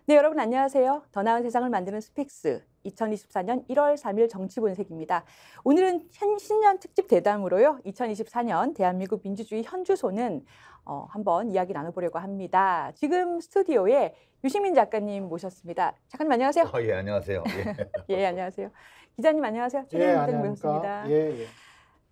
네, 여러분 안녕하세요. 더 나은 세상을 만드는 스픽스 2024년 1월 3일 정치 분석입니다. 오늘은 신년 특집 대담으로요. 2024년 대한민국 민주주의 현주소는 한번 이야기 나눠보려고 합니다. 지금 스튜디오에 유시민 작가님 모셨습니다. 작가님 안녕하세요. 예, 안녕하세요. 예. 예, 안녕하세요. 기자님 안녕하세요. 예, 최경영 기자님 안녕하십니까. 모셨습니다. 예, 예.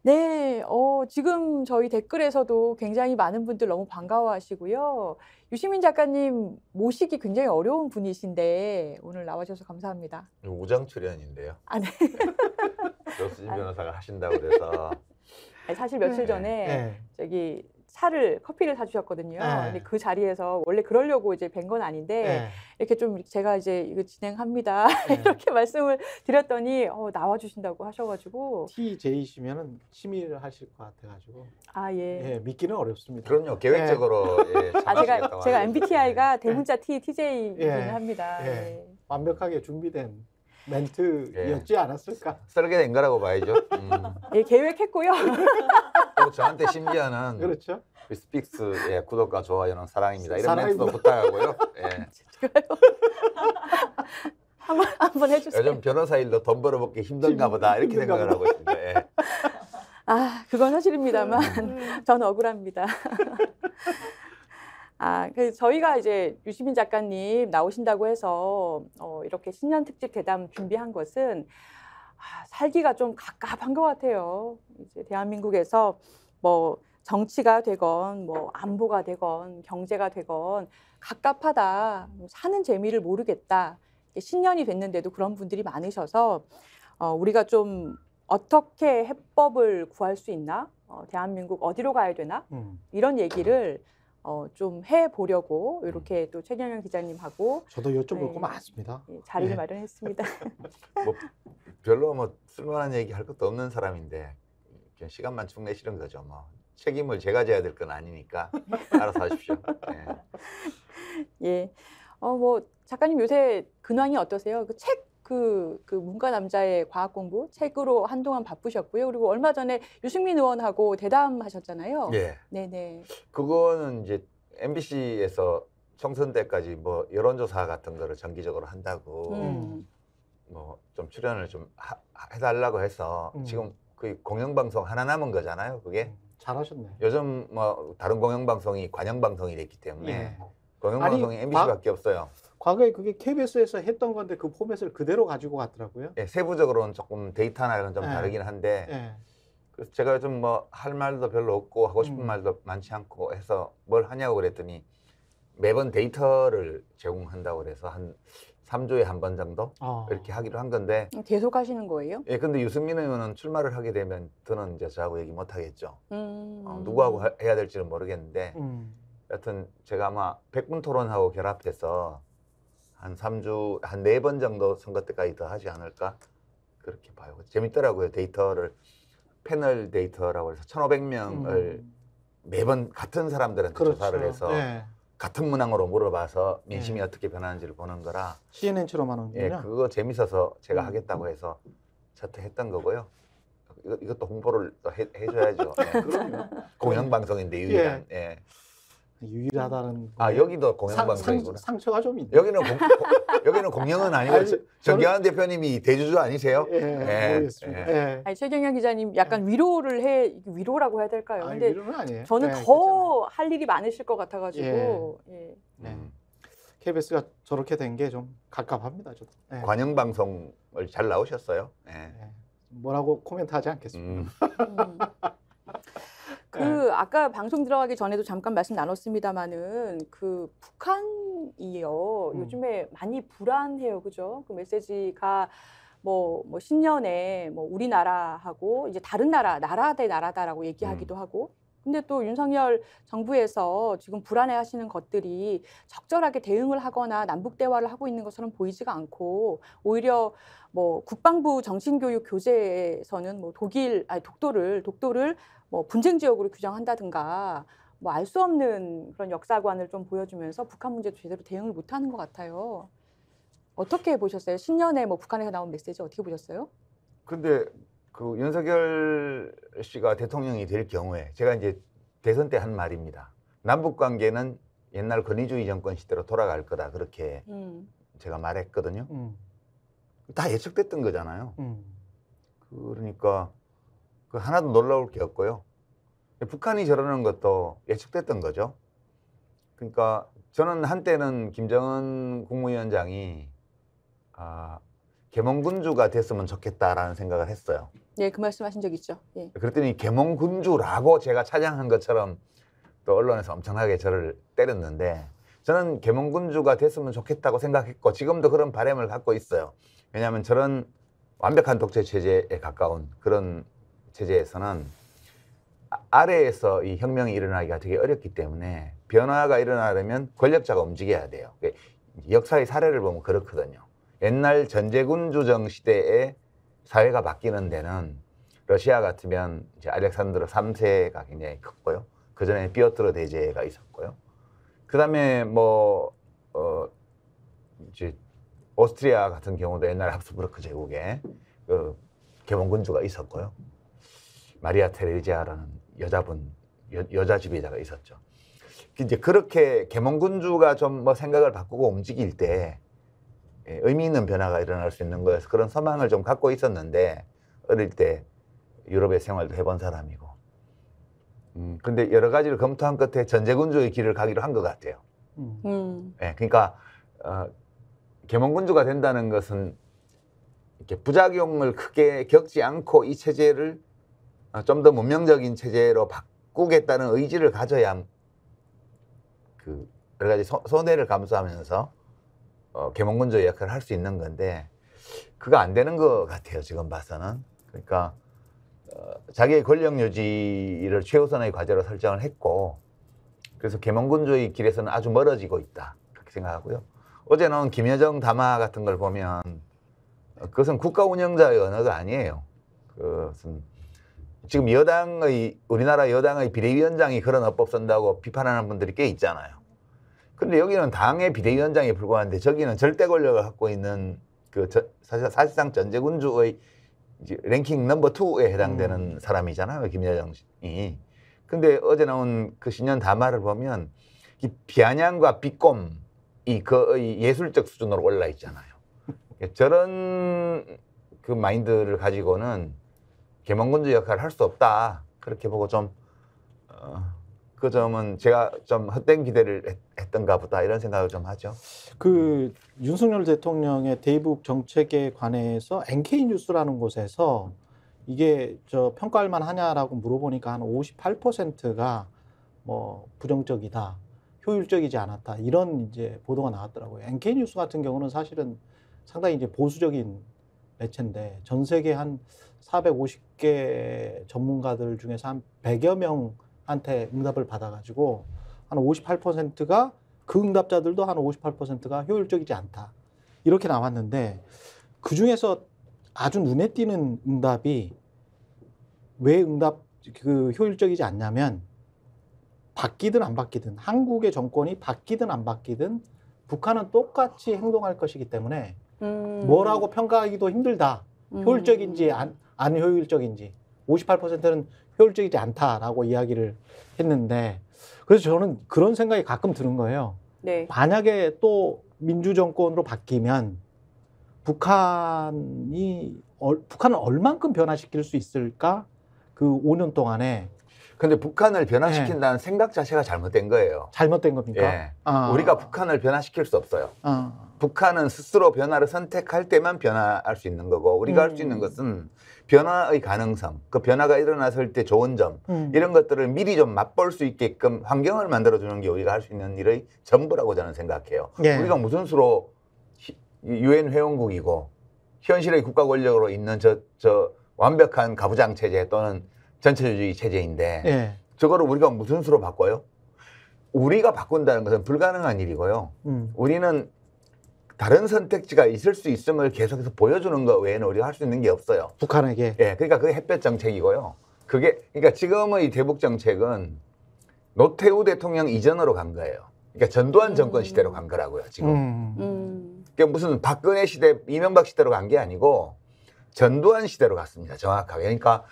네, 지금 저희 댓글에서도 굉장히 많은 분들 너무 반가워하시고요. 유시민 작가님 모시기 굉장히 어려운 분이신데 오늘 나와주셔서 감사합니다. 우정 출연인데요. 아, 네. 조수진 변호사가 하신다고 그래서 아니, 사실 며칠 전에 예. 저기 커피를 사주셨거든요. 네. 근데 그 자리에서 원래 그러려고 이제 뵌 건 아닌데 예. 이렇게 좀 이거 진행합니다. 네. 이렇게 말씀을 드렸더니 나와주신다고 하셔가지고 TJ시면은 심의를 하실 것 같아가지고 예. 예, 믿기는 어렵습니다. 그럼요. 계획적으로 예, 참가하시겠다고 제가 하는데. MBTI가 대문자 TJ이긴 예. 합니다. 예. 예. 완벽하게 준비된 멘트였지 않았을까? 설계된 거라고 봐야죠. 예, 계획했고요. 또 저한테 심지어는 그렇죠. 스픽스 구독과 좋아요는 사랑입니다. 이런 사랑입니다. 멘트도 부탁하고요. 예. 한번 해주세요. 요즘 변호사 일도 돈 벌어먹기 힘든가 보다 이렇게 힘든가 생각을 하고 있습니다. 예. 그건 사실입니다만 저는 억울합니다. 그래서 저희가 이제 유시민 작가님 나오신다고 해서 이렇게 신년 특집 대담 준비한 것은 살기가 좀 갑갑한 것 같아요. 이제 대한민국에서 뭐 정치가 되건 뭐 안보가 되건 경제가 되건 갑갑하다. 사는 재미를 모르겠다. 신년이 됐는데도 그런 분들이 많으셔서 우리가 좀 어떻게 해법을 구할 수 있나? 대한민국 어디로 가야 되나? 이런 얘기를 좀 해보려고 이렇게 또 최경영 기자님하고 저도 여쭤볼 네. 거 많습니다. 자리를 네. 마련했습니다. 뭐 별로 뭐 쓸만한 얘기 할 것도 없는 사람인데 그냥 시간만 축 내시는 거죠. 뭐 책임을 제가 져야 될 건 아니니까 알아서 하십시오. 예. 예. 뭐 작가님 요새 근황이 어떠세요? 그 문과 남자의 과학 공부 책으로 한동안 바쁘셨고요. 그리고 얼마 전에 유승민 의원하고 대담하셨잖아요. 예. 네네. 그거는 이제 MBC에서 총선 때까지 뭐 여론조사 같은 거를 정기적으로 한다고 뭐 좀 출연을 좀 해달라고 해서 지금 그 공영방송 하나 남은 거잖아요. 그게 잘하셨네. 요즘 뭐 다른 공영방송이 관영방송이 됐기 때문에 예. 공영방송이 MBC밖에 없어요. 과거에 그게 KBS에서 했던 건데 그 포맷을 그대로 가지고 갔더라고요. 예, 세부적으로는 조금 데이터나 이런 좀 예. 다르긴 한데 예. 그래서 제가 요즘 뭐 할 말도 별로 없고 하고 싶은 음. 말도 많지 않고 해서 뭘 하냐고 그랬더니 매번 데이터를 제공한다고 그래서 한 3주에 한 번 정도 이렇게 하기로 한 건데 계속 하시는 거예요? 예, 근데 유승민 의원은 출마를 하게 되면 저는 이제 저하고 얘기 못 하겠죠. 누구하고 해야 될지는 모르겠는데 여하튼 제가 아마 100분 토론하고 결합해서 한 3주, 한 4번 정도 선거 때까지 더 하지 않을까 그렇게 봐요. 재밌더라고요. 데이터를 패널 데이터라고 해서 1,500명을 매번 같은 사람들한테 그렇죠. 조사를 해서 예. 같은 문항으로 물어봐서 민심이 어떻게 변하는지를 보는 거라 CNN처럼 하는군요. 예, 그거 재밌어서 제가 하겠다고 해서 저도 했던 거고요. 이것도 홍보를 또 해줘야죠. 예. 그럼요. 공영방송인데 유일한. 예. 유일하다는 여기도 공영방송이구나. 상처가 좀 있네. 여기는 공영은 아니고 아니, 정경환 대표님이 대주주 아니세요? 예, 모르겠습니다. 예. 아니, 최경영 기자님 약간 위로라고 해야 될까요? 근데 위로는 아니에요. 저는 네, 더 할 일이 많으실 것 같아가지고 예. 네. KBS가 저렇게 된 게 좀 갑갑합니다. 저도. 예. 관영방송을 잘 나오셨어요. 예. 예. 뭐라고 코멘트하지 않겠습니다. 아까 방송 들어가기 전에도 잠깐 말씀 나눴습니다마는 그 북한이요 요즘에 많이 불안해요, 그죠? 그 메시지가 뭐 신년에 뭐 우리나라하고 이제 다른 나라 대 나라다라고 얘기하기도 하고. 근데 또 윤석열 정부에서 지금 불안해하시는 것들이 적절하게 대응을 하거나 남북 대화를 하고 있는 것처럼 보이지가 않고 오히려 뭐 국방부 정신교육 교재에서는 뭐 독도를 뭐 분쟁 지역으로 규정한다든가 뭐 알 수 없는 그런 역사관을 좀 보여주면서 북한 문제도 제대로 대응을 못하는 것 같아요. 어떻게 보셨어요? 신년에 뭐 북한에서 나온 메시지 어떻게 보셨어요? 근데 그 윤석열 씨가 대통령이 될 경우에 제가 이제 대선 때 한 말입니다. 남북 관계는 옛날 권위주의 정권 시대로 돌아갈 거다 그렇게 제가 말했거든요. 다 예측됐던 거잖아요. 그러니까 그 하나도 놀라울 게 없고요. 북한이 저러는 것도 예측됐던 거죠. 그러니까 저는 한때는 김정은 국무위원장이 계몽군주가 됐으면 좋겠다라는 생각을 했어요. 예, 그 말씀하신 적 있죠. 예. 그랬더니 계몽군주라고 제가 찬양한 것처럼 또 언론에서 엄청나게 저를 때렸는데 저는 계몽군주가 됐으면 좋겠다고 생각했고 지금도 그런 바람을 갖고 있어요. 왜냐하면 저런 완벽한 독재 체제에 가까운 그런 체제에서는 아래에서 이 혁명이 일어나기가 되게 어렵기 때문에 변화가 일어나려면 권력자가 움직여야 돼요. 역사의 사례를 보면 그렇거든요. 옛날 전제군주정 시대에 사회가 바뀌는 데는 러시아 같으면 이제 알렉산드로 3세가 굉장히 컸고요. 그 전에 피오트르 대제가 있었고요. 그 다음에 이제 오스트리아 같은 경우도 옛날 합스부르크 제국에 그 계몽군주가 있었고요. 마리아 테레지아라는 여자 지배자가 있었죠. 이제 그렇게 계몽군주가 좀 생각을 바꾸고 움직일 때 의미 있는 변화가 일어날 수 있는 거여서 그런 소망을 좀 갖고 있었는데 어릴 때 유럽의 생활도 해본 사람이고 근데 여러 가지를 검토한 끝에 전제군주의 길을 가기로 한 것 같아요. 그러니까 계몽군주가 된다는 것은 이렇게 부작용을 크게 겪지 않고 이 체제를 좀 더 문명적인 체제로 바꾸겠다는 의지를 가져야 그 여러 가지 손해를 감수하면서 계몽군주의 역할을 할 수 있는 건데 그거 안 되는 것 같아요. 지금 봐서는. 그러니까 자기의 권력 유지를 최우선의 과제로 설정을 했고 그래서 계몽군주의 길에서는 아주 멀어지고 있다 그렇게 생각하고요. 어제 나온 김여정 담화 같은 걸 보면 그것은 국가 운영자의 언어가 아니에요. 그것은 지금 우리나라 여당의 비대위원장이 그런 어법 쓴다고 비판하는 분들이 꽤 있잖아요. 근데 여기는 당의 비대위원장에 불과한데 저기는 절대 권력을 갖고 있는 사실상 전제군주의 랭킹 넘버 2에 해당되는 사람이잖아요, 김여정이. 근데 어제 나온 그 신년 담화를 보면 이 비아냥과 비꼼이 그 예술적 수준으로 올라 있잖아요. 저런 그 마인드를 가지고는 계몽군주 역할을 할 수 없다. 그렇게 보고 그 점은 제가 좀 헛된 기대를 했던가 보다 이런 생각을 좀 하죠. 그 윤석열 대통령의 대북 정책에 관해서 NK뉴스라는 곳에서 이게 평가할 만하냐라고 물어보니까 한 58%가 부정적이다, 효율적이지 않았다 이런 이제 보도가 나왔더라고요. NK뉴스 같은 경우는 사실은 상당히 이제 보수적인 매체인데 전 세계 한 450개 전문가들 중에서 한 100여 명한테 응답을 받아가지고 한 58%가 그 응답자들도 한 58%가 효율적이지 않다 이렇게 나왔는데 그 중에서 아주 눈에 띄는 응답이 왜 효율적이지 않냐면 바뀌든 안 바뀌든 한국의 정권이 바뀌든 안 바뀌든 북한은 똑같이 행동할 것이기 때문에 뭐라고 평가하기도 힘들다. 효율적인지 안 효율적인지 58%는 효율적이지 않다라고 이야기를 했는데 그래서 저는 그런 생각이 가끔 드는 거예요. 네. 만약에 또 민주정권으로 바뀌면 북한을 얼만큼 변화시킬 수 있을까? 그 5년 동안에. 근데 북한을 변화시킨다는 생각 자체가 잘못된 거예요. 잘못된 겁니까? 예. 우리가 북한을 변화시킬 수 없어요. 아. 북한은 스스로 변화를 선택할 때만 변화할 수 있는 거고 우리가 할 수 있는 것은 변화의 가능성, 그 변화가 일어났을 때 좋은 점 이런 것들을 미리 좀 맛볼 수 있게끔 환경을 만들어주는 게 우리가 할 수 있는 일의 전부라고 저는 생각해요. 예. 우리가 무슨 수로 UN 회원국이고 현실의 국가 권력으로 있는 저 완벽한 가부장 체제 또는 전체주의 체제인데 예. 저거를 우리가 무슨 수로 바꿔요? 우리가 바꾼다는 것은 불가능한 일이고요. 우리는 다른 선택지가 있을 수 있음을 계속해서 보여주는 것 외에는 우리가 할 수 있는 게 없어요. 북한에게. 예, 그러니까 그게 햇볕 정책이고요. 그러니까 지금의 대북 정책은 노태우 대통령 이전으로 간 거예요. 그러니까 전두환 정권 시대로 간 거라고요, 지금. 그러니까 무슨 박근혜 시대, 이명박 시대로 간 게 아니고 전두환 시대로 갔습니다, 정확하게. 그러니까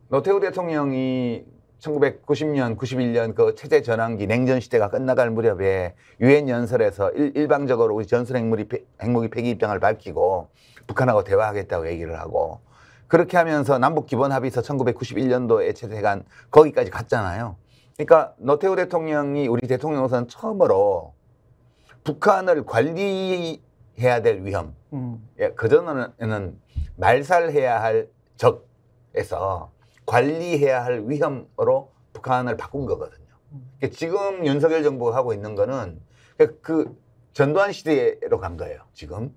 노태우 대통령이 1990년, 91년 그 체제 전환기 냉전 시대가 끝나갈 무렵에 유엔 연설에서 일방적으로 우리 전술 핵무기 폐기 입장을 밝히고 북한하고 대화하겠다고 얘기를 하고 그렇게 하면서 남북 기본 합의서 1991년도에 채택한 거기까지 갔잖아요. 그러니까 노태우 대통령이 우리 대통령으로서는 처음으로 북한을 관리해야 될 위험, 그전에는 말살해야 할 적에서 관리해야 할 위험으로 북한을 바꾼 거거든요. 지금 윤석열 정부가 하고 있는 거는 그 전두환 시대로 간 거예요, 지금.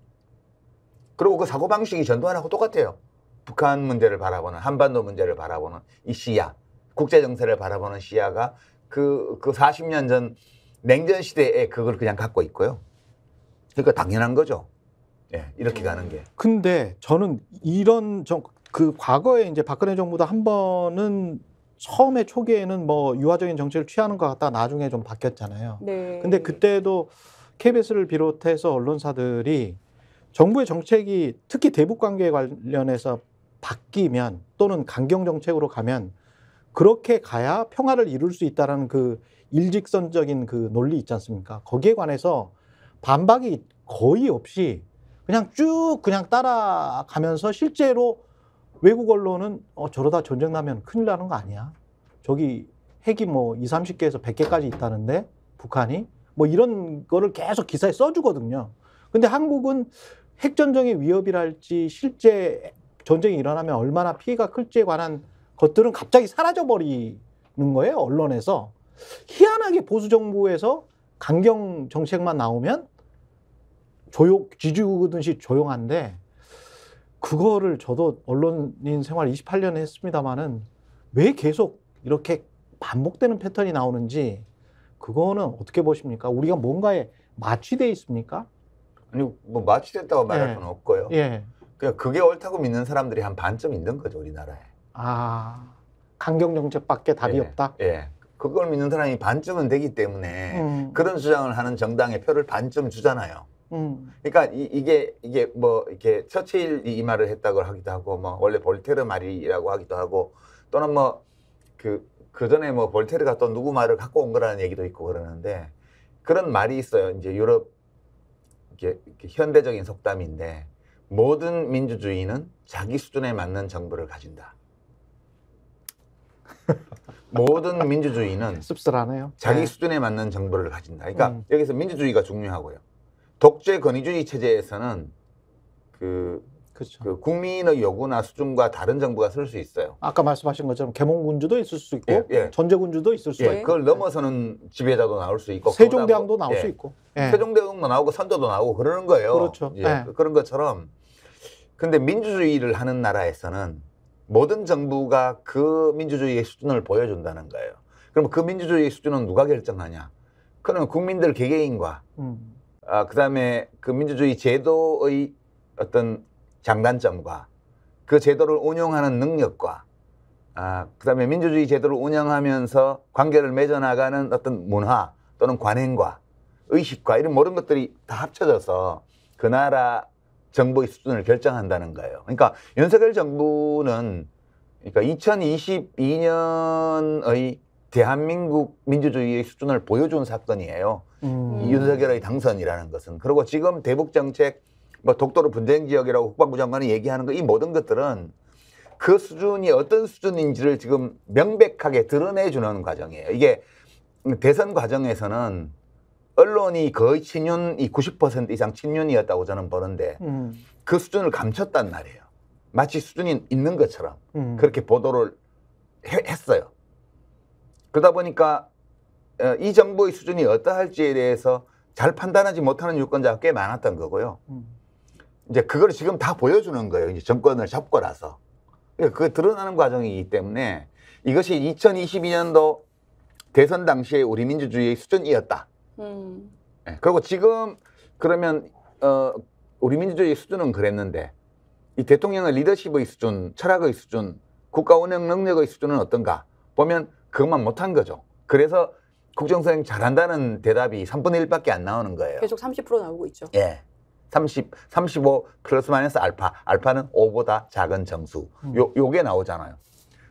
그리고 그 사고방식이 전두환하고 똑같아요. 북한 문제를 바라보는, 한반도 문제를 바라보는 이 시야, 국제정세를 바라보는 시야가 그 40년 전 냉전 시대에 그걸 그냥 갖고 있고요. 그러니까 당연한 거죠. 예, 이렇게 가는 게. 근데 저는 이런 그 과거에 이제 박근혜 정부도 한 번은 처음에 초기에는 뭐 유화적인 정책을 취하는 것 같다가 나중에 좀 바뀌었잖아요. 네. 근데 그때도 KBS를 비롯해서 언론사들이 정부의 정책이 특히 대북 관계에 관련해서 바뀌면 또는 강경 정책으로 가면 그렇게 가야 평화를 이룰 수 있다라는 그 일직선적인 그 논리 있지 않습니까? 거기에 관해서 반박이 거의 없이 그냥 쭉 그냥 따라가면서 실제로 외국 언론은 저러다 전쟁 나면 큰일 나는 거 아니야? 저기 핵이 뭐 20, 30개에서 100개까지 있다는데 북한이 뭐 이런 거를 계속 기사에 써주거든요. 근데 한국은 핵전쟁의 위협이랄지 실제 전쟁이 일어나면 얼마나 피해가 클지에 관한 것들은 갑자기 사라져버리는 거예요, 언론에서. 희한하게 보수정부에서 강경 정책만 나오면 쥐죽듯이 조용한데 그거를 저도 언론인 생활 28년 했습니다마는 왜 계속 이렇게 반복되는 패턴이 나오는지 그거는 어떻게 보십니까? 우리가 뭔가에 마취돼 있습니까? 아니 뭐 마취됐다고 말할 건 없고요. 예. 그냥 그게 옳다고 믿는 사람들이 한 반쯤 있는 거죠, 우리나라에. 아, 강경 정책밖에 답이 없다? 예. 그걸 믿는 사람이 반쯤은 되기 때문에 그런 주장을 하는 정당의 표를 반쯤 주잖아요. 그러니까 이게 뭐 이렇게 처칠이 이 말을 했다고 하기도 하고 뭐 원래 볼테르 말이라고 하기도 하고 또는 뭐 그 전에 뭐 볼테르가 또 누구 말을 갖고 온 거라는 얘기도 있고 그러는데 그런 말이 있어요. 이제 유럽 이렇게 현대적인 속담인데 모든 민주주의는 자기 수준에 맞는 정부를 가진다. 모든 민주주의는 씁쓸하네요. 자기 수준에 맞는 정부를 가진다. 그러니까 여기서 민주주의가 중요하고요. 독재 권위주의 체제에서는 그 국민의 요구나 수준과 다른 정부가 쓸 수 있어요. 아까 말씀하신 것처럼 계몽군주도 있을 수 있고 전제군주도 있을 수 있고 그걸 넘어서는 지배자도 나올 수 있고 세종대왕도 나올 수 있고 세종대왕도 나오고 선조도 나오고 그러는 거예요. 그렇죠. 그런 것처럼 근데 민주주의를 하는 나라에서는 모든 정부가 그 민주주의의 수준을 보여준다는 거예요. 그럼 그 민주주의의 수준은 누가 결정하냐? 그러면 국민들 개개인과 그다음에 그 민주주의 제도의 어떤 장단점과 그 제도를 운용하는 능력과 그다음에 민주주의 제도를 운영하면서 관계를 맺어나가는 어떤 문화 또는 관행과 의식과 이런 모든 것들이 다 합쳐져서 그 나라 정부의 수준을 결정한다는 거예요. 그러니까 윤석열 정부는 그러니까 2022년의 대한민국 민주주의의 수준을 보여준 사건이에요. 윤석열의 당선이라는 것은. 그리고 지금 대북 정책, 뭐 독도를 분쟁 지역이라고 국방부 장관이 얘기하는 거 이 모든 것들은 그 수준이 어떤 수준인지를 지금 명백하게 드러내주는 과정이에요. 이게 대선 과정에서는 언론이 거의 친윤이 90% 이상 친윤이었다고 저는 보는데 그 수준을 감췄단 말이에요. 마치 수준이 있는 것처럼 그렇게 보도를 했어요. 그러다 보니까 이 정부의 수준이 어떠할지에 대해서 잘 판단하지 못하는 유권자가 꽤 많았던 거고요. 이제 그걸 지금 다 보여주는 거예요. 이제 정권을 잡고 나서. 그게 드러나는 과정이기 때문에 이것이 2022년도 대선 당시에 우리 민주주의의 수준이었다. 그리고 지금 그러면 우리 민주주의의 수준은 그랬는데 이 대통령의 리더십의 수준, 철학의 수준, 국가 운영 능력의 수준은 어떤가 보면 그것만 못한 거죠. 그래서 국정수행 잘한다는 대답이 3분의 1밖에 안 나오는 거예요. 계속 30% 나오고 있죠. 예. 35 플러스 마이너스 알파. 알파는 5보다 작은 정수. 요게 나오잖아요.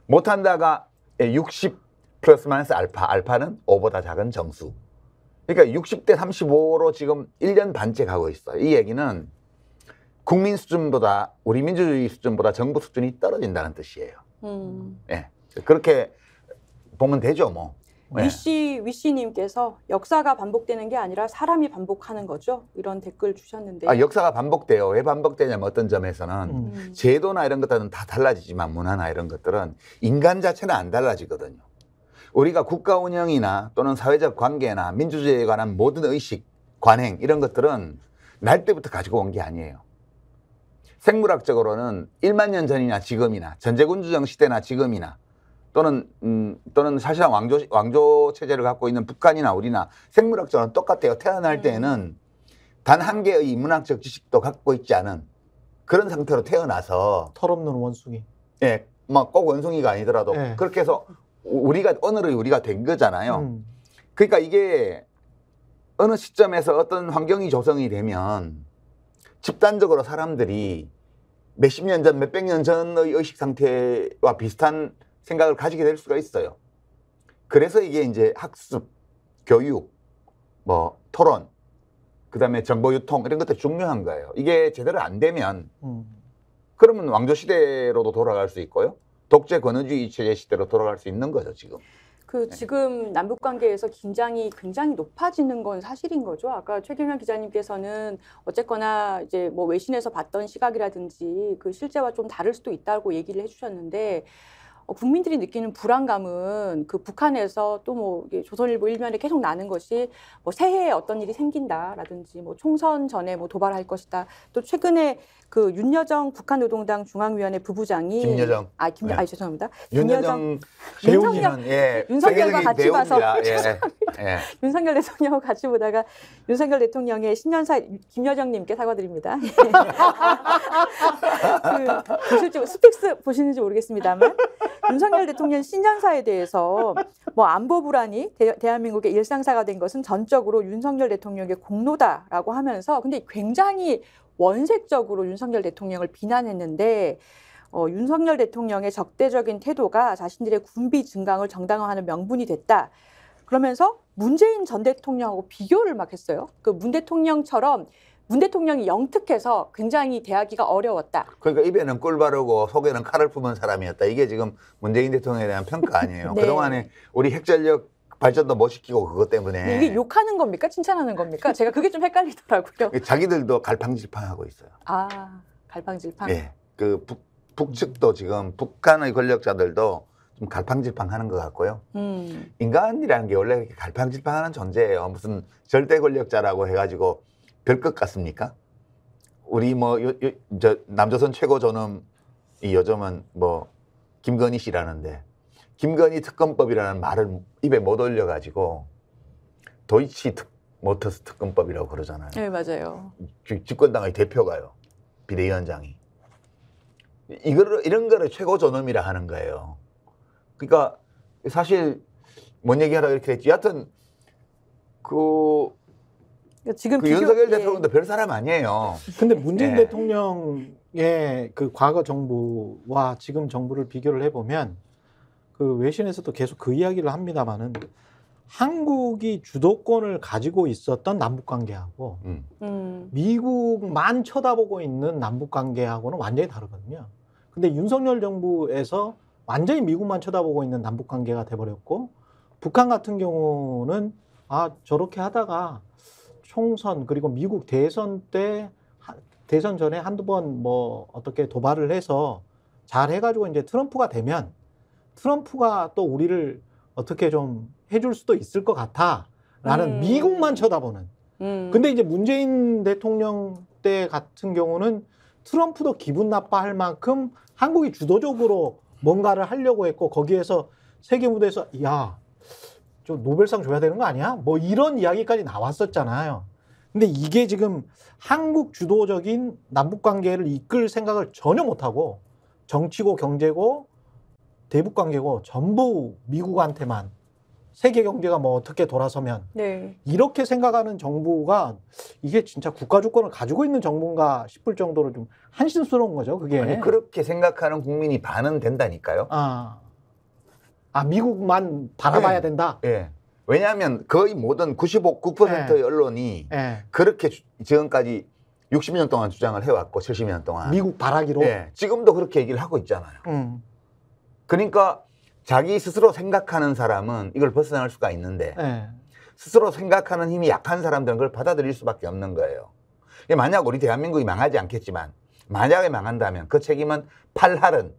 못한다가 60, 플러스 마이너스 알파, 알파는 5보다 작은 정수. 그러니까 60대 35로 지금 1년 반째 가고 있어요. 이 얘기는 국민 수준보다, 우리 민주주의 수준보다 정부 수준이 떨어진다는 뜻이에요. 예. 그렇게 보면 되죠, 뭐. 예. 위씨님께서 역사가 반복되는 게 아니라 사람이 반복하는 거죠? 이런 댓글 주셨는데. 역사가 반복돼요. 왜 반복되냐면 어떤 점에서는 제도나 이런 것들은 다 달라지지만 문화나 이런 것들은 인간 자체는 안 달라지거든요. 우리가 국가 운영이나 또는 사회적 관계나 민주주의에 관한 모든 의식, 관행 이런 것들은 날 때부터 가지고 온 게 아니에요. 생물학적으로는 1만 년 전이나 지금이나 전제군주정 시대나 지금이나 또는 사실상 왕조 체제를 갖고 있는 북한이나 우리나 생물학적으로는 똑같아요. 태어날 때에는 단 한 개의 문학적 지식도 갖고 있지 않은 그런 상태로 태어나서 털없는 원숭이. 예, 막 꼭 원숭이가 아니더라도 예. 그렇게 해서 오늘의 우리가 된 거잖아요. 그러니까 이게 어느 시점에서 어떤 환경이 조성이 되면 집단적으로 사람들이 몇십 년 전, 몇백 년 전의 의식 상태와 비슷한 생각을 가지게 될 수가 있어요. 그래서 이게 이제 학습, 교육, 뭐 토론, 그다음에 정보 유통 이런 것들이 중요한 거예요. 이게 제대로 안 되면 그러면 왕조 시대로도 돌아갈 수 있고요. 독재 권위주의 체제 시대로 돌아갈 수 있는 거죠, 지금. 지금 남북 관계에서 긴장이 굉장히 높아지는 건 사실인 거죠. 아까 최경영 기자님께서는 어쨌거나 이제 뭐 외신에서 봤던 시각이라든지 그 실제와 좀 다를 수도 있다고 얘기를 해주셨는데 국민들이 느끼는 불안감은 그 북한에서 또 뭐 조선일보 일면에 계속 나는 것이 뭐 새해에 어떤 일이 생긴다라든지 뭐 총선 전에 뭐 도발할 것이다. 또 최근에 그 윤여정 북한 노동당 중앙위원회 부부장이 김여정. 죄송합니다. 윤여정 윤석열, 예, 윤석열과 같이 배우입니다. 봐서 예. 윤석열 대통령과 같이 보다가 윤석열 대통령의 신년사 김여정님께 사과드립니다. 보실지 스픽스 보시는지 모르겠습니다만 윤석열 대통령 신년사에 대해서 뭐 안보 불안이 대한민국의 일상사가 된 것은 전적으로 윤석열 대통령의 공로다라고 하면서 근데 굉장히 원색적으로 윤석열 대통령을 비난했는데 윤석열 대통령의 적대적인 태도가 자신들의 군비 증강을 정당화하는 명분이 됐다. 그러면서 문재인 전 대통령하고 비교를 막 했어요. 그 문 대통령처럼 문 대통령이 영특해서 굉장히 대하기가 어려웠다. 그러니까 입에는 꿀 바르고 속에는 칼을 품은 사람이었다. 이게 지금 문재인 대통령에 대한 평가 아니에요. 네. 그동안에 우리 핵전력 발전도 못 시키고 그것 때문에. 이게 욕하는 겁니까? 칭찬하는 겁니까? 제가 그게 좀 헷갈리더라고요. 자기들도 갈팡질팡하고 있어요. 아, 갈팡질팡. 예. 그 북측도 지금 북한의 권력자들도 좀 갈팡질팡하는 것 같고요. 인간이라는 게 원래 이렇게 갈팡질팡하는 존재예요. 무슨 절대 권력자라고 해가지고 별 것 같습니까? 우리 뭐 남조선 최고 존엄이 요즘은 뭐 김건희 씨라는데 김건희 특검법이라는 말을 입에 못 올려가지고 도이치 모터스 특검법이라고 그러잖아요. 네, 맞아요. 집권당의 대표가요. 비대위원장이. 이런 거를 최고 존엄이라 하는 거예요. 그러니까 사실 뭔 얘기하라고 이렇게 했지. 여하튼 지금 윤석열 대통령도 별 사람 아니에요. 근데 문재인 대통령의 그 과거 정부와 지금 정부를 비교를 해보면 그 외신에서도 계속 그 이야기를 합니다만은 한국이 주도권을 가지고 있었던 남북 관계하고 미국만 쳐다보고 있는 남북 관계하고는 완전히 다르거든요. 근데 윤석열 정부에서 완전히 미국만 쳐다보고 있는 남북 관계가 돼버렸고 북한 같은 경우는 저렇게 하다가 총선 그리고 미국 대선 때 대선 전에 한두 번 뭐 어떻게 도발을 해서 잘 해가지고 이제 트럼프가 되면 트럼프가 또 우리를 어떻게 좀 해줄 수도 있을 것 같아라는 미국만 쳐다보는. 근데 이제 문재인 대통령 때 같은 경우는 트럼프도 기분 나빠할 만큼 한국이 주도적으로 뭔가를 하려고 했고 거기에서 세계 무대에서 좀 노벨상 줘야 되는 거 아니야? 뭐 이런 이야기까지 나왔었잖아요. 근데 이게 지금 한국 주도적인 남북 관계를 이끌 생각을 전혀 못하고 정치고 경제고 대북 관계고 전부 미국한테만 세계 경제가 뭐 어떻게 돌아서면 이렇게 생각하는 정부가 이게 진짜 국가 주권을 가지고 있는 정부인가 싶을 정도로 좀 한심스러운 거죠. 그게. 아니, 그렇게 생각하는 국민이 반은 된다니까요. 아, 미국만 바라봐야 네. 된다? 예. 왜냐하면 거의 모든 9%의 언론이 예. 그렇게 지금까지 60년 동안 주장을 해왔고 70년 동안. 미국 바라기로? 예. 지금도 그렇게 얘기를 하고 있잖아요. 그러니까 자기 스스로 생각하는 사람은 이걸 벗어날 수가 있는데 예. 스스로 생각하는 힘이 약한 사람들은 그걸 받아들일 수밖에 없는 거예요. 만약 우리 대한민국이 망하지 않겠지만 만약에 망한다면 그 책임은 팔할은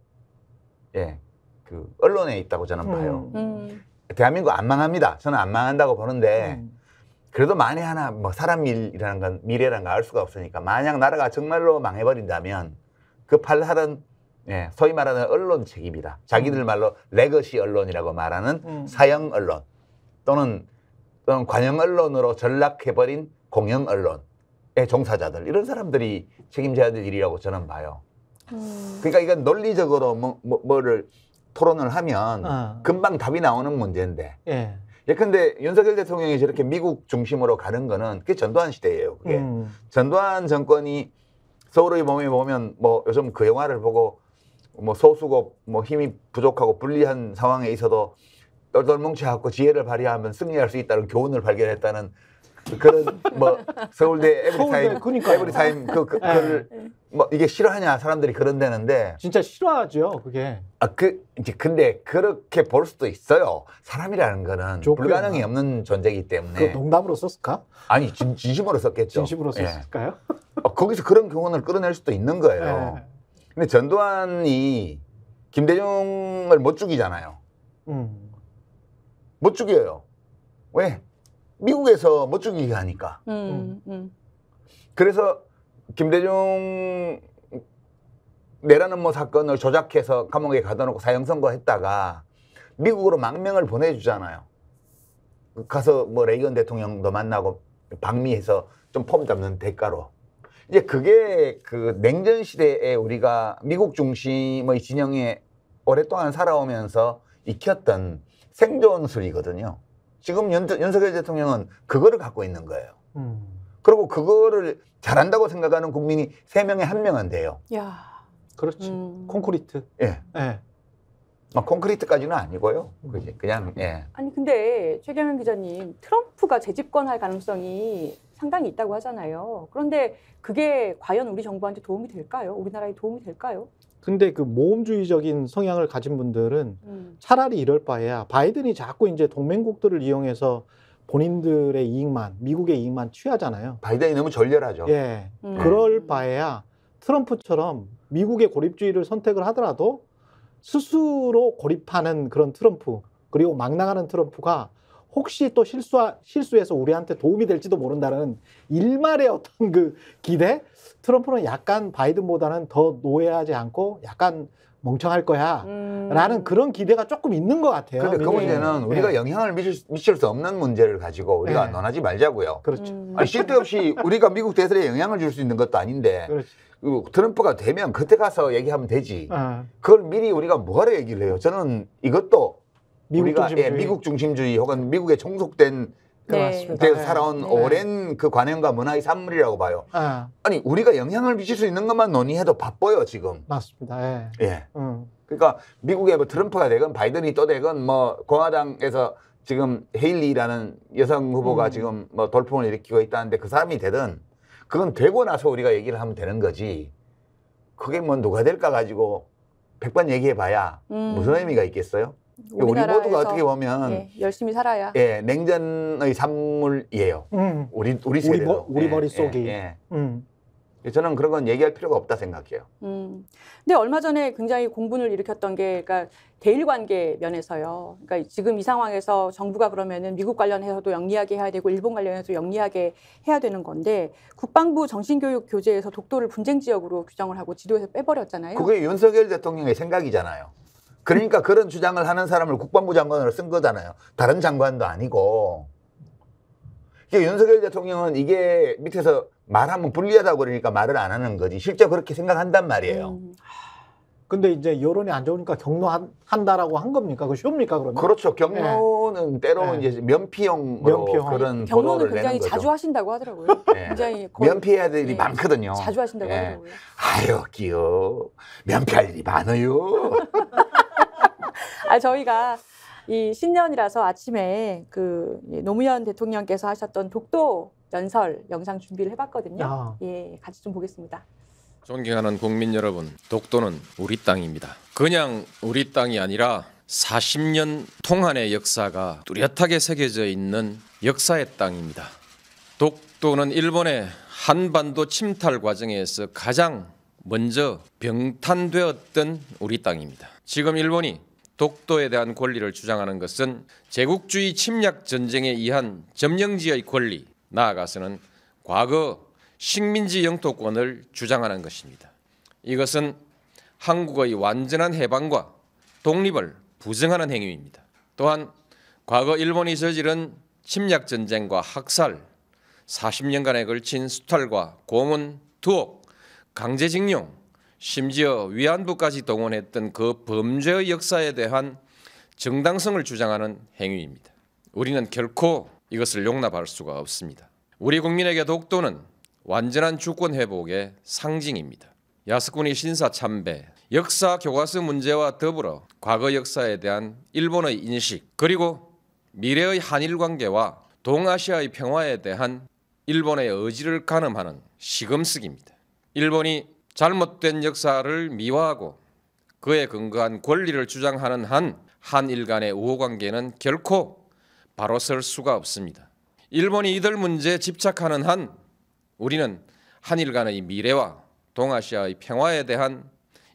예, 그 언론에 있다고 저는 봐요. 대한민국 안 망합니다. 저는 안 망한다고 보는데 그래도 만에 하나 뭐 사람 일이라는 건 미래라는 걸 알 수가 없으니까 만약 나라가 정말로 망해버린다면 그 팔할은 예, 소위 말하는 언론 책임이다. 자기들 말로 레거시 언론이라고 말하는 사형 언론 또는 관영 언론으로 전락해버린 공영 언론의 종사자들 이런 사람들이 책임져야 될 일이라고 저는 봐요. 그러니까 이건 논리적으로 뭐를 토론을 하면 금방 답이 나오는 문제인데 예. 예컨대 윤석열 대통령이 저렇게 미국 중심으로 가는 거는 그게 전두환 시대예요. 그게 전두환 정권이 서울의 봄에 보면 뭐 요즘 그 영화를 보고 뭐 소수고 뭐 힘이 부족하고 불리한 상황에 있어도 똘똘 뭉쳐갖고 지혜를 발휘하면 승리할 수 있다는 교훈을 발견했다는 그런 뭐 서울대 에브리타임 그걸 뭐 이게 싫어하냐 사람들이 그런다는데 진짜 싫어하죠 그게. 이제 근데 그렇게 볼 수도 있어요. 사람이라는 거는 불가능이 없는 존재이기 때문에. 그 농담으로 썼을까? 아니 진심으로 썼겠죠. 진심으로 썼을까요? 예. 거기서 그런 교훈을 끌어낼 수도 있는 거예요. 예. 근데 전두환이 김대중을 못 죽이잖아요. 못 죽여요. 왜? 미국에서 못 죽이게 하니까. 그래서 김대중 내라는 뭐 사건을 조작해서 감옥에 가둬놓고 사형 선고했다가 미국으로 망명을 보내주잖아요. 가서 뭐 레이건 대통령도 만나고 방미해서 좀 폼 잡는 대가로. 이제 그게 그 냉전 시대에 우리가 미국 중심의 진영에 오랫동안 살아오면서 익혔던 생존술이거든요. 지금 윤석열 대통령은 그거를 갖고 있는 거예요. 그리고 그거를 잘한다고 생각하는 국민이 3명에 1명은 돼요. 야, 그렇지. 콘크리트. 예. 예. 막 콘크리트까지는 아니고요. 그지? 그냥 예. 아니 근데 최경영 기자님, 트럼프가 재집권할 가능성이 상당히 있다고 하잖아요. 그런데 그게 과연 우리 정부한테 도움이 될까요? 우리나라에 도움이 될까요? 근데 그 모험주의적인 성향을 가진 분들은 차라리 이럴 바에야 바이든이 자꾸 이제 동맹국들을 이용해서 본인들의 이익만, 미국의 이익만 취하잖아요. 바이든이 너무 졸렬하죠. 예. 그럴 바에야 트럼프처럼 미국의 고립주의를 선택을 하더라도 스스로 고립하는 그런 트럼프, 그리고 막 나가는 트럼프가 혹시 또 실수해서 우리한테 도움이 될지도 모른다는 일말의 어떤 그 기대? 트럼프는 약간 바이든보다는 더 노예하지 않고 약간 멍청할 거야 라는 그런 기대가 조금 있는 것 같아요. 그런데 그 문제는 우리가 영향을 미칠 수 없는 문제를 가지고 우리가 논하지 말자고요. 그렇죠. 아니, 쓸데없이 우리가 미국 대선에 영향을 줄 수 있는 것도 아닌데 트럼프가 되면 그때 가서 얘기하면 되지. 그걸 미리 우리가 뭐하러 얘기를 해요. 저는 이것도 미국 중심주의 혹은 미국에 종속된 데서 살아온 오랜 그 관행과 문화의 산물이라고 봐요. 아니 우리가 영향을 미칠 수 있는 것만 논의해도 바빠요 지금. 맞습니다. 예. 그러니까 미국에 뭐 트럼프가 되건 바이든이 또 되건 뭐 공화당에서 지금 헤일리라는 여성 후보가 지금 뭐 돌풍을 일으키고 있다는데 그 사람이 되든 그건 되고 나서 우리가 얘기를 하면 되는 거지. 그게 뭐 누가 될까 가지고 100번 얘기해봐야 무슨 의미가 있겠어요? 우리 모두가 어떻게 보면 예, 열심히 살아야. 예, 냉전의 산물이에요. 우리 세대도. 우리 머릿속이. 저는 그런 건 얘기할 필요가 없다 생각해요. 근데 얼마 전에 굉장히 공분을 일으켰던 게 그러니까 대일 관계 면에서요. 그러니까 지금 이 상황에서 정부가 그러면은 미국 관련해서도 영리하게 해야 되고 일본 관련해서도 영리하게 해야 되는 건데 국방부 정신교육 교재에서 독도를 분쟁 지역으로 규정을 하고 지도에서 빼버렸잖아요. 그게 윤석열 대통령의 생각이잖아요. 그러니까 그런 주장을 하는 사람을 국방부 장관으로 쓴 거잖아요. 다른 장관도 아니고. 윤석열 대통령은 이게 밑에서 말하면 불리하다고 그러니까 말을 안 하는 거지. 실제 그렇게 생각한단 말이에요. 근데 이제 여론이 안 좋으니까 경로한다라고 한 겁니까? 그거 쉽습니까 그러면? 그렇죠. 경로는 때로 이제 면피용으로 그런 경로는 보도를 굉장히 내는 거죠. 자주 하신다고 하더라고요. 굉장히 면피해야 될 일이 많거든요. 자주 하신다고 하더라고요. 아유 끼요. 면피할 일이 많아요. 저희가 이 신년이라서 아침에 그 노무현 대통령께서 하셨던 독도 연설 영상 준비를 해봤거든요. 아. 예, 같이 좀 보겠습니다. 존경하는 국민 여러분, 독도는 우리 땅입니다. 그냥 우리 땅이 아니라 40년 통한의 역사가 뚜렷하게 새겨져 있는 역사의 땅입니다. 독도는 일본의 한반도 침탈 과정에서 가장 먼저 병탄되었던 우리 땅입니다. 지금 일본이 독도에 대한 권리를 주장하는 것은 제국주의 침략 전쟁에 의한 점령지의 권리, 나아가서는 과거 식민지 영토권을 주장하는 것입니다. 이것은 한국의 완전한 해방과 독립을 부정하는 행위입니다. 또한 과거 일본이 저지른 침략 전쟁과 학살, 40년간에 걸친 수탈과 고문, 투옥, 강제징용, 심지어 위안부까지 동원했던 그 범죄의 역사에 대한 정당성을 주장하는 행위입니다. 우리는 결코 이것을 용납할 수가 없습니다. 우리 국민에게 독도는 완전한 주권 회복의 상징입니다. 야스쿠니 신사 참배, 역사 교과서 문제와 더불어 과거 역사에 대한 일본의 인식, 그리고 미래의 한일 관계와 동아시아의 평화에 대한 일본의 의지를 가늠하는 시금석입니다. 일본이 잘못된 역사를 미화하고 그에 근거한 권리를 주장하는 한 한일 간의 우호관계는 결코 바로 설 수가 없습니다. 일본이 이들 문제에 집착하는 한 우리는 한일 간의 미래와 동아시아의 평화에 대한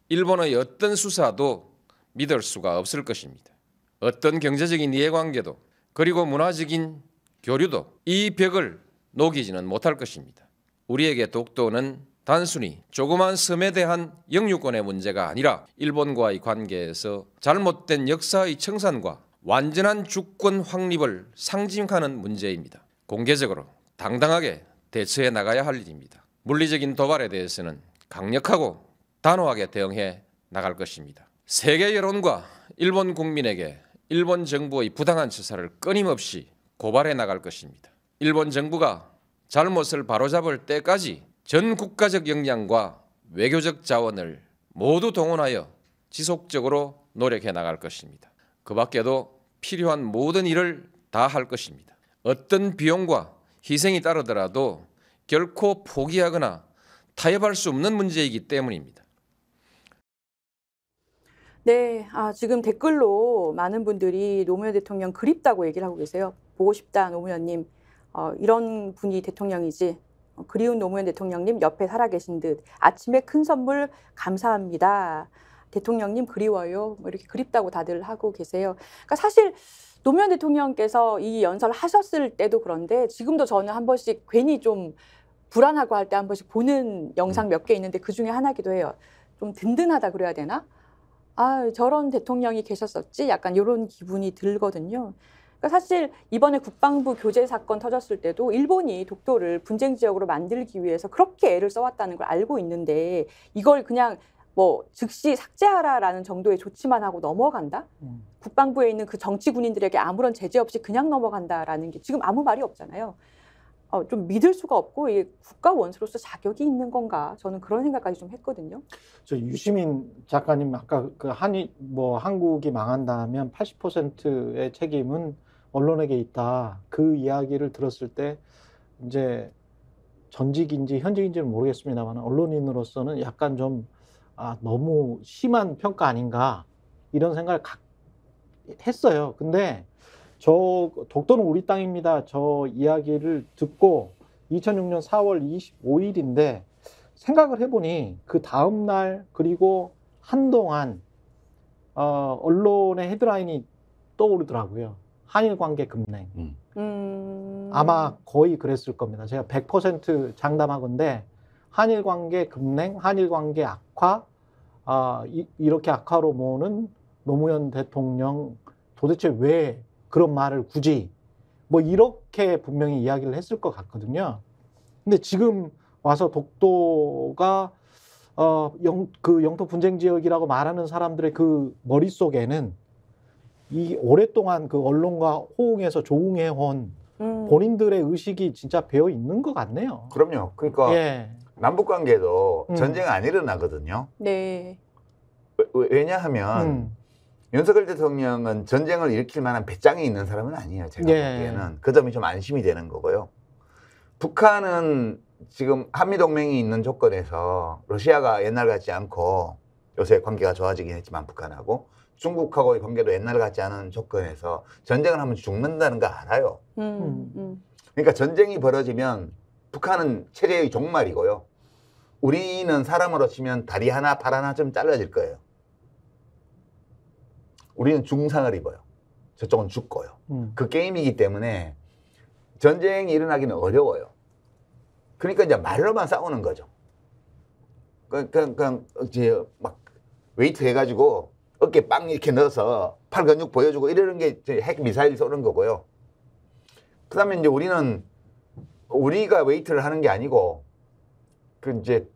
일본의 어떤 수사도 믿을 수가 없을 것입니다. 어떤 경제적인 이해관계도 그리고 문화적인 교류도 이 벽을 녹이지는 못할 것입니다. 우리에게 독도는 단순히 조그만 섬에 대한 영유권의 문제가 아니라 일본과의 관계에서 잘못된 역사의 청산과 완전한 주권 확립을 상징하는 문제입니다. 공개적으로 당당하게 대처해 나가야 할 일입니다. 물리적인 도발에 대해서는 강력하고 단호하게 대응해 나갈 것입니다. 세계 여론과 일본 국민에게 일본 정부의 부당한 처사를 끊임없이 고발해 나갈 것입니다. 일본 정부가 잘못을 바로잡을 때까지 전 국가적 역량과 외교적 자원을 모두 동원하여 지속적으로 노력해 나갈 것입니다. 그 밖에도 필요한 모든 일을 다 할 것입니다. 어떤 비용과 희생이 따르더라도 결코 포기하거나 타협할 수 없는 문제이기 때문입니다. 네, 지금 댓글로 많은 분들이 노무현 대통령 그립다고 얘기를 하고 계세요. 보고 싶다, 노무현님. 이런 분이 대통령이지. 그리운 노무현 대통령님 옆에 살아계신 듯. 아침에 큰 선물 감사합니다. 대통령님 그리워요. 뭐 이렇게 그립다고 다들 하고 계세요. 그러니까 사실 노무현 대통령께서 이 연설 하셨을 때도 그런데 지금도 저는 한 번씩 괜히 좀 불안하고 할 때 한 번씩 보는 영상 몇 개 있는데 그 중에 하나기도 해요. 좀 든든하다 그래야 되나? 저런 대통령이 계셨었지? 약간 이런 기분이 들거든요. 그러니까 사실 이번에 국방부 교제 사건 터졌을 때도 일본이 독도를 분쟁 지역으로 만들기 위해서 그렇게 애를 써왔다는 걸 알고 있는데 이걸 그냥 뭐 즉시 삭제하라라는 정도의 조치만 하고 넘어간다? 국방부에 있는 그 정치 군인들에게 아무런 제재 없이 그냥 넘어간다라는 게 지금 아무 말이 없잖아요. 좀 믿을 수가 없고 이게 국가 원수로서 자격이 있는 건가? 저는 그런 생각까지 좀 했거든요. 저 유시민 작가님 아까 그 한국이 망한다면 80%의 책임은 언론에게 있다. 그 이야기를 들었을 때 이제 전직인지 현직인지는 모르겠습니다만 언론인으로서는 약간 좀 너무 심한 평가 아닌가 이런 생각을 했어요. 근데 저 독도는 우리 땅입니다. 저 이야기를 듣고 2006년 4월 25일인데 생각을 해보니 그 다음 날 그리고 한동안 언론의 헤드라인이 떠오르더라고요. 한일 관계 급냉. 아마 거의 그랬을 겁니다. 제가 100% 장담하건데 한일 관계 급냉, 한일 관계 악화, 이렇게 악화로 모으는 노무현 대통령 도대체 왜 그런 말을 굳이 뭐 이렇게 분명히 이야기를 했을 것 같거든요. 근데 지금 와서 독도가 그 영토 분쟁 지역이라고 말하는 사람들의 그 머릿속에는 이 오랫동안 그 언론과 호응해서 조응해온 본인들의 의식이 진짜 배어 있는 것 같네요. 그럼요. 그러니까 예. 남북 관계도 전쟁 안 일어나거든요. 네. 왜냐하면 윤석열 대통령은 전쟁을 일으킬 만한 배짱이 있는 사람은 아니에요. 제가 보기에는. 그 점이 좀 안심이 되는 거고요. 북한은 지금 한미동맹이 있는 조건에서 러시아가 옛날 같지 않고 요새 관계가 좋아지긴 했지만 북한하고 중국하고의 관계도 옛날 같지 않은 조건에서 전쟁을 하면 죽는다는 거 알아요. 그러니까 전쟁이 벌어지면 북한은 체제의 종말이고요. 우리는 사람으로 치면 다리 하나, 팔 하나 좀 잘라질 거예요. 우리는 중상을 입어요. 저쪽은 죽고요. 그 게임이기 때문에 전쟁이 일어나기는 어려워요. 그러니까 이제 말로만 싸우는 거죠. 그냥 이제 막 웨이트 해가지고 어깨 빵 이렇게 넣어서 팔 근육 보여주고 이러는 게 핵 미사일 쏘는 거고요. 그다음에 이제 우리가 웨이트를 하는 게 아니고 그 이제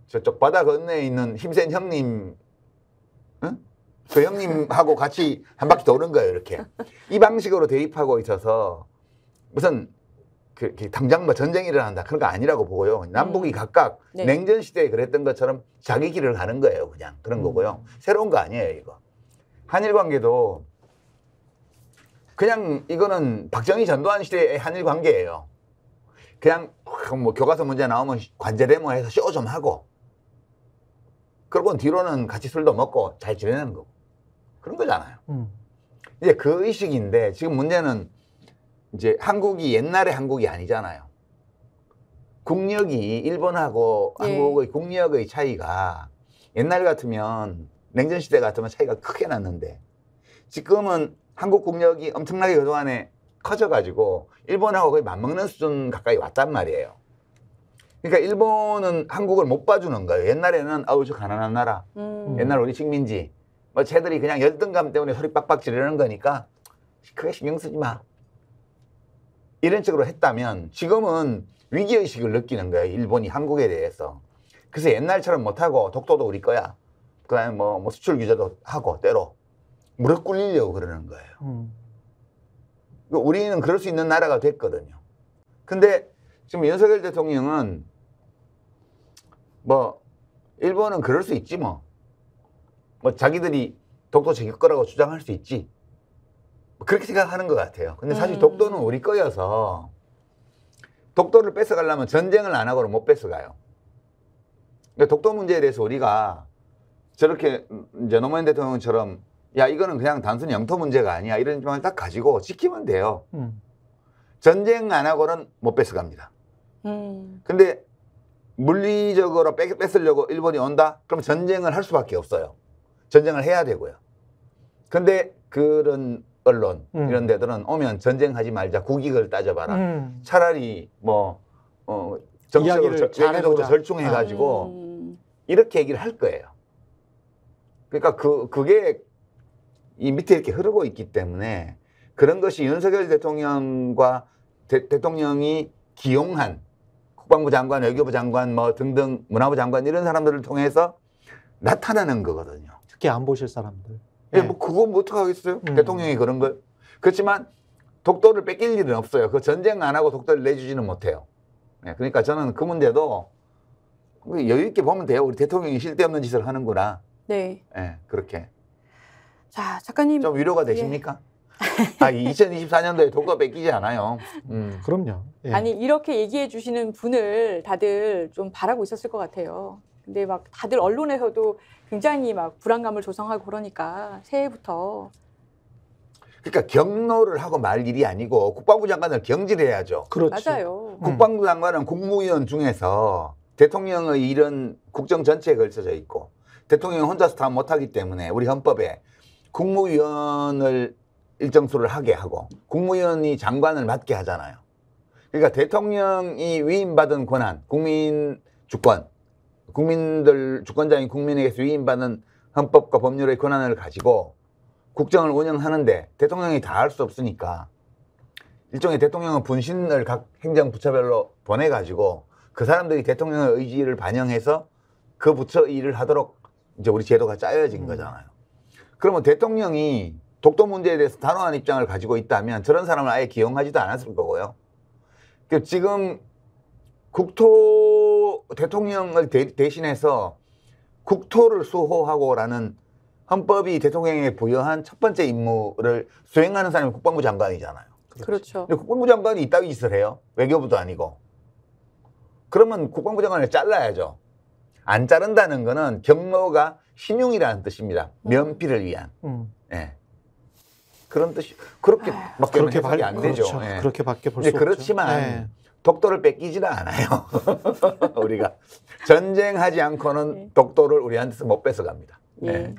저쪽 바다 건너에 있는 힘센 형님, 응? 그 형님하고 같이 한 바퀴 도는 거예요. 이렇게 이 방식으로 대입하고 있어서 무슨 당장 뭐 전쟁이 일어난다 그런 거 아니라고 보고요. 남북이 각각 네. 냉전 시대에 그랬던 것처럼 자기 길을 가는 거예요. 그냥 그런 거고요. 새로운 거 아니에요. 이거 한일 관계도 그냥 이거는 박정희 전두환 시대의 한일 관계예요. 그냥 뭐 교과서 문제 나오면 관제 데모해서 쇼 좀 하고 그러고 뒤로는 같이 술도 먹고 잘 지내는 거고 그런 거잖아요. 이제 그 의식인데 지금 문제는 이제 한국이 옛날의 한국이 아니잖아요. 국력이 일본하고 한국의 국력의 차이가 옛날 같으면 냉전 시대 같으면 차이가 크게 났는데 지금은 한국 국력이 엄청나게 그동안에 커져가지고 일본하고 거의 맞먹는 수준 가까이 왔단 말이에요. 그러니까 일본은 한국을 못 봐주는 거예요. 옛날에는 아우 저 가난한 나라, 옛날 우리 식민지, 뭐 쟤들이 그냥 열등감 때문에 소리 빡빡 지르는 거니까 크게 신경 쓰지 마. 이런 식으로 했다면 지금은 위기의식을 느끼는 거예요. 일본이 한국에 대해서. 그래서 옛날처럼 못하고 독도도 우리 거야. 그 다음에 뭐 수출 규제도 하고 때로 무릎 꿇리려고 그러는 거예요. 우리는 그럴 수 있는 나라가 됐거든요. 근데 지금 윤석열 대통령은 뭐 일본은 그럴 수 있지 뭐 자기들이 독도 지킬 거라고 주장할 수 있지 그렇게 생각하는 것 같아요. 근데 사실 독도는 우리 거여서 독도를 뺏어가려면 전쟁을 안 하고는 못 뺏어가요. 그러니까 독도 문제에 대해서 우리가 저렇게 이제 노무현 대통령처럼 야 이거는 그냥 단순히 영토 문제가 아니야 이런 점을 딱 가지고 지키면 돼요. 전쟁 안 하고는 못 뺏어갑니다. 근데 물리적으로 뺏으려고 일본이 온다? 그럼 전쟁을 할 수밖에 없어요. 전쟁을 해야 되고요. 근데 그런 언론 이런 데들은 오면 전쟁하지 말자 국익을 따져봐라. 차라리 뭐 정치적으로 외교적으로 절충해가지고 이렇게 얘기를 할 거예요. 그러니까 그게 이 밑에 이렇게 흐르고 있기 때문에 그런 것이 윤석열 대통령과 대통령이 기용한 국방부 장관, 외교부 장관 뭐 등등 문화부 장관 이런 사람들을 통해서 나타나는 거거든요. 특히 안보실 사람들. 예, 뭐 그거 뭐 어떡하겠어요? 대통령이 그런 걸. 그렇지만 독도를 뺏길 일은 없어요. 그 전쟁 안 하고 독도를 내주지는 못해요. 예, 그러니까 저는 그 문제도 여유 있게 보면 돼요. 우리 대통령이 쓸데없는 짓을 하는구나. 네. 예, 그렇게. 자, 작가님. 좀 위로가 되십니까? 2024년도에 독도 뺏기지 않아요. 그럼요. 예. 아니 이렇게 얘기해 주시는 분을 다들 좀 바라고 있었을 것 같아요. 근데 막 다들 언론에서도 굉장히 막 불안감을 조성하고 그러니까 새해부터. 그러니까 경로를 하고 말 일이 아니고 국방부 장관을 경질해야죠. 그렇지. 맞아요. 국방부 장관은 국무위원 중에서 대통령의 이런 국정 전체에 걸쳐져 있고 대통령이 혼자서 다 못하기 때문에 우리 헌법에 국무위원을 일정 수를 하게 하고 국무위원이 장관을 맡게 하잖아요. 그러니까 대통령이 위임받은 권한, 국민 주권, 국민들 주권자인 국민에게서 위임받은 헌법과 법률의 권한을 가지고 국정을 운영하는데 대통령이 다 할 수 없으니까 일종의 대통령은 분신을 각 행정부처별로 보내가지고 그 사람들이 대통령의 의지를 반영해서 그 부처 일을 하도록 이제 우리 제도가 짜여진 거잖아요. 그러면 대통령이 독도 문제에 대해서 단호한 입장을 가지고 있다면 저런 사람을 아예 기용하지도 않았을 거고요. 지금 국토 대통령을 대신해서 국토를 수호하고라는 헌법이 대통령에게 부여한 첫 번째 임무를 수행하는 사람이 국방부 장관이잖아요. 그렇죠. 근데 국방부 장관이 이따위 짓을 해요. 외교부도 아니고. 그러면 국방부 장관을 잘라야죠. 안 자른다는 거는 경로가 신용이라는 뜻입니다. 면피를 위한. 예. 그런 뜻이 그렇게밖에 해석이 안 되죠. 그렇죠. 예. 그렇게밖에 볼 수 없죠. 그렇지만 예. 독도를 뺏기지는 않아요. 우리가 전쟁하지 않고는 독도를 우리한테서 못 뺏어갑니다. 예.